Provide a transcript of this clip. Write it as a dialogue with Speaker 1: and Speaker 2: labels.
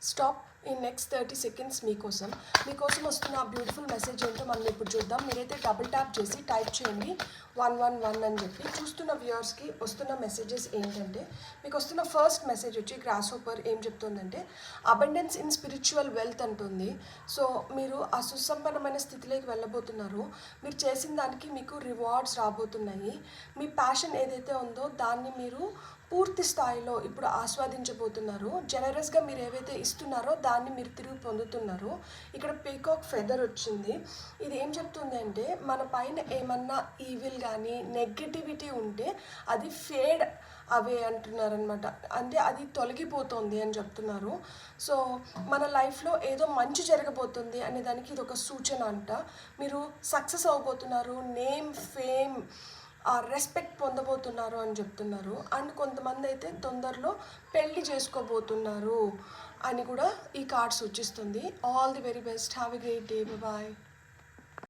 Speaker 1: Stop in next 30 seconds మీకోసం వస్తున్న ఆ బ్యూటిఫుల్ మెసేజ్ ఏంటో మనం ఇప్పుడు చూద్దాం. మీరైతే డబుల్ ట్యాప్ చేసి టైప్ చేయండి 111 అని చెప్పి. చూస్తున్న వ్యూవర్స్కి వస్తున్న మెసేజెస్ ఏంటంటే, మీకు వస్తున్న ఫస్ట్ మెసేజ్ వచ్చి గ్రాస్ హోపర్ ఏం చెప్తుందంటే అబండెన్స్ ఇన్ స్పిరిచువల్ వెల్త్ అంటుంది. సో మీరు ఆ సుసంపన్నమైన స్థితిలోకి వెళ్ళబోతున్నారు. మీరు చేసిన దానికి మీకు రివార్డ్స్ రాబోతున్నాయి. మీ ప్యాషన్ ఏదైతే ఉందో దాన్ని మీరు పూర్తి స్థాయిలో ఇప్పుడు ఆస్వాదించబోతున్నారు. జనరస్గా మీరు ఏవైతే ఇస్తున్నారో దాన్ని మీరు తిరిగి పొందుతున్నారు. ఇక్కడ పీకాక్ ఫెదర్ వచ్చింది. ఇది ఏం చెప్తుంది అంటే, మన పైన ఏమన్నా ఈవిల్ కానీ నెగటివిటీ ఉంటే అది ఫేడ్ అవే అంటున్నారనమాట. అంటే అది తొలగిపోతుంది అని చెప్తున్నారు. సో మన లైఫ్లో ఏదో మంచి జరగబోతుంది అనే దానికి ఇది ఒక సూచన అంట. మీరు సక్సెస్ అవ్వబోతున్నారు. నేమ్, ఫేమ్, ఆ రెస్పెక్ట్ పొందబోతున్నారు అని చెప్తున్నారు. అండ్ కొంతమంది అయితే తొందరలో పెళ్లి చేసుకోబోతున్నారు అని కూడా ఈ కార్డ్ సూచిస్తుంది. All the very best. Have a great day. Bye.